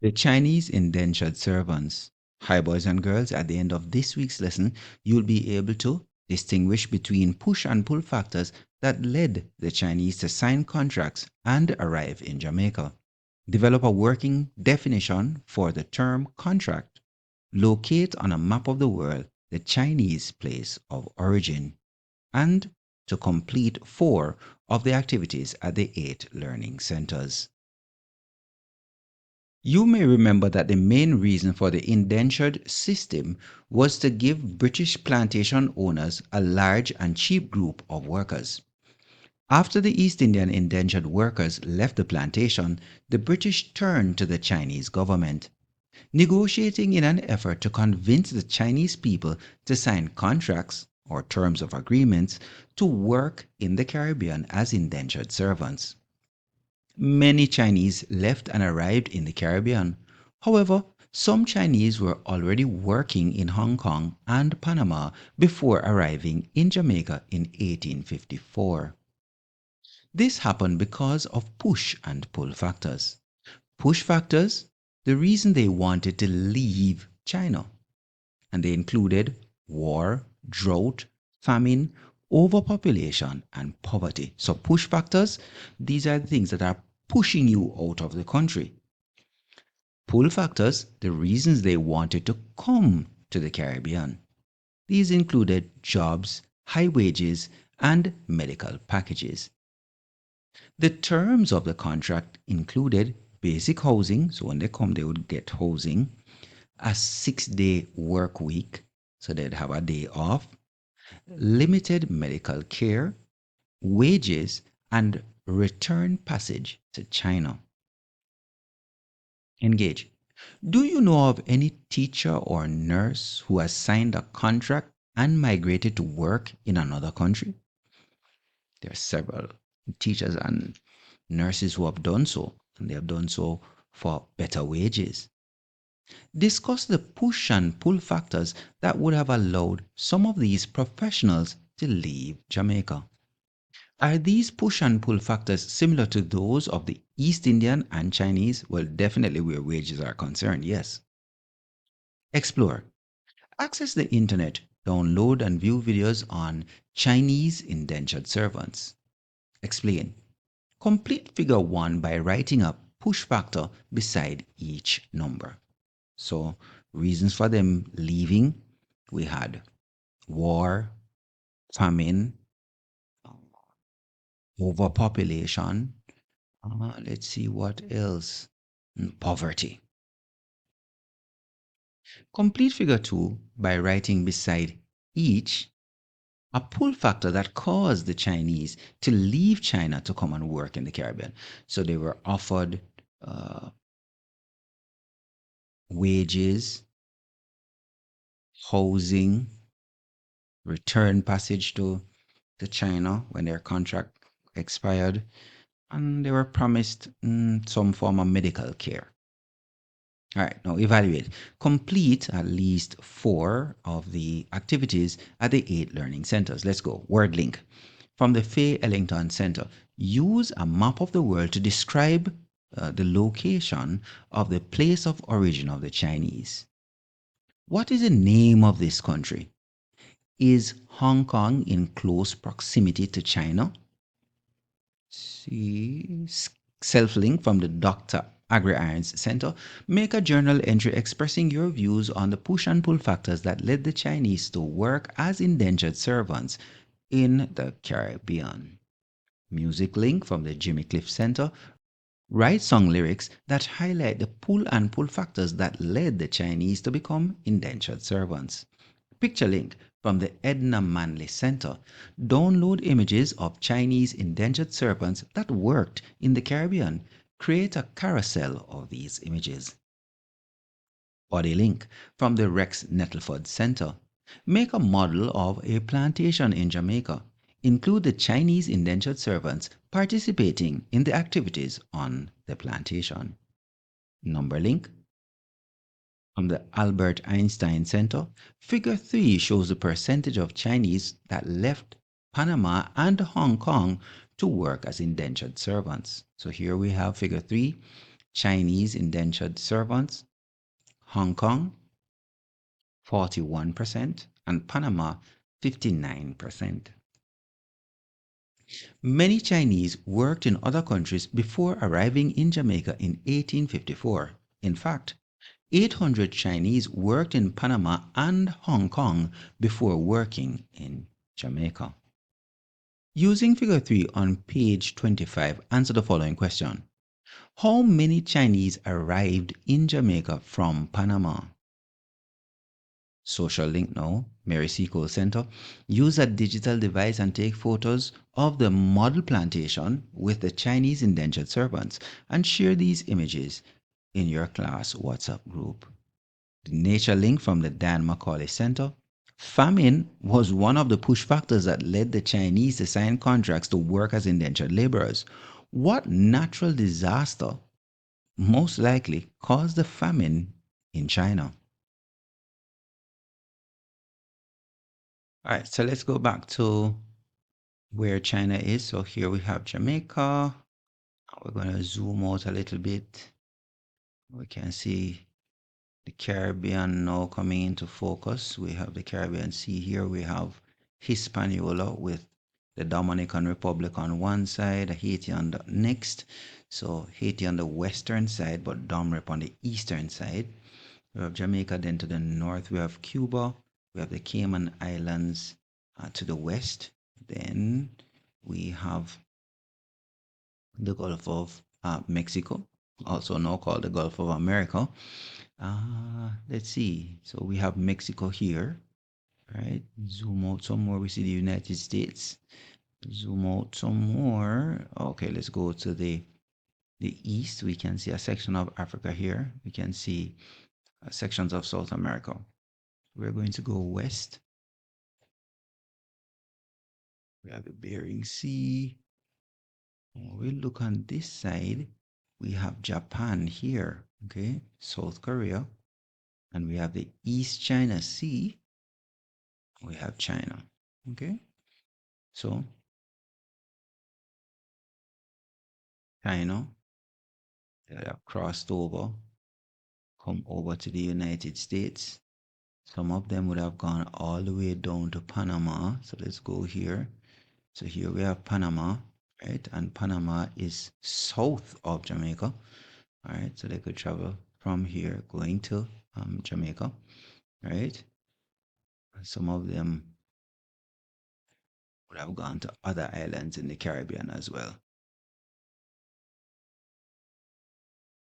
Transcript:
The Chinese indentured servants. Hi, boys and girls. At the end of this week's lesson, you'll be able to distinguish between push and pull factors that led the Chinese to sign contracts and arrive in Jamaica. Develop a working definition for the term contract. Locate on a map of the world the Chinese place of origin. And to complete 4 of the activities at the 8 learning centers. You may remember that the main reason for the indentured system was to give British plantation owners a large and cheap group of workers. After the East Indian indentured workers left the plantation, the British turned to the Chinese government, negotiating in an effort to convince the Chinese people to sign contracts or terms of agreements to work in the Caribbean as indentured servants. Many Chinese left and arrived in the Caribbean. However, some Chinese were already working in Hong Kong and Panama before arriving in Jamaica in 1854. This happened because of push and pull factors. Push factors, the reason they wanted to leave China, and they included war, drought, famine, overpopulation, and poverty. So, push factors, these are the things that are pushing you out of the country. Pull factors, the reasons they wanted to come to the Caribbean. These included jobs, high wages, and medical packages. The terms of the contract included basic housing, so when they come, they would get housing, a 6-day work week, so they'd have a day off, limited medical care, wages, and return passage to China. Engage. Do you know of any teacher or nurse who has signed a contract and migrated to work in another country? There are several teachers and nurses who have done so, and they have done so for better wages. Discuss the push and pull factors that would have allowed some of these professionals to leave Jamaica. Are these push and pull factors similar to those of the East Indian and Chinese? Well, definitely where wages are concerned, yes. Explore. Access the internet, download and view videos on Chinese indentured servants. Explain. Complete figure 1 by writing a push factor beside each number. So, reasons for them leaving, we had war, famine, overpopulation. Let's see what else. Poverty. Complete figure 2 by writing beside each a pull factor that caused the Chinese to leave China to come and work in the Caribbean. So they were offered wages, housing, return passage to China when their contract expired, and they were promised some form of medical care. All right, now evaluate. Complete at least 4 of the activities at the 8 learning centers. Let's go. Word link. From the Faye Ellington Center, use a map of the world to describe the location of the place of origin of the Chinese. What is the name of this country? Is Hong Kong in close proximity to China? See, self-link from the Dr. Agri-Irons Center. Make a journal entry expressing your views on the push and pull factors that led the Chinese to work as indentured servants in the Caribbean. Music link from the Jimmy Cliff Center. Write song lyrics that highlight the pull and pull factors that led the Chinese to become indentured servants. Picture link from the Edna Manley Center. Download images of Chinese indentured servants that worked in the Caribbean. Create a carousel of these images. Body link from the Rex Nettleford Center. Make a model of a plantation in Jamaica. Include the Chinese indentured servants participating in the activities on the plantation. Number link from the Albert Einstein Center. Figure 3 shows the percentage of Chinese that left Panama and Hong Kong to work as indentured servants. So here we have figure 3. Chinese indentured servants, Hong Kong 41%, and Panama 59%. Many Chinese worked in other countries before arriving in Jamaica in 1854. In fact, 800 Chinese worked in Panama and Hong Kong before working in Jamaica. Using figure 3 on page 25, answer the following question. How many Chinese arrived in Jamaica from Panama? Social link now, Mary Seacole Center. Use a digital device and take photos of the model plantation with the Chinese indentured servants and share these images in your class WhatsApp group. The nature link from the Dan Macaulay Center. Famine was one of the push factors that led the Chinese to sign contracts to work as indentured laborers. What natural disaster most likely caused the famine in China? All right, so let's go back to where China is. So here we have Jamaica. We're going to zoom out a little bit. We can see the Caribbean now coming into focus. We have the Caribbean Sea here. We have Hispaniola with the Dominican Republic on one side, Haiti on the next. So Haiti on the western side, but Domrep on the eastern side. We have Jamaica then to the north. We have Cuba. We have the Cayman Islands to the west. Then we have the Gulf of Mexico, also now called the Gulf of America. Let's see. So we have Mexico here, right? Zoom out some more. We see the United States. Zoom out some more. Okay, let's go to the east. We can see a section of Africa here. We can see sections of South America. We're going to go west. We have the Bering Sea. When we look on this side, we have Japan here, okay, South Korea, and we have the East China Sea. We have China, okay. So China, they have crossed over, come over to the United States. Some of them would have gone all the way down to Panama. So let's go here. So here we have Panama, right? And Panama is south of Jamaica. All right, so they could travel from here going to Jamaica, right? Some of them would have gone to other islands in the Caribbean as well.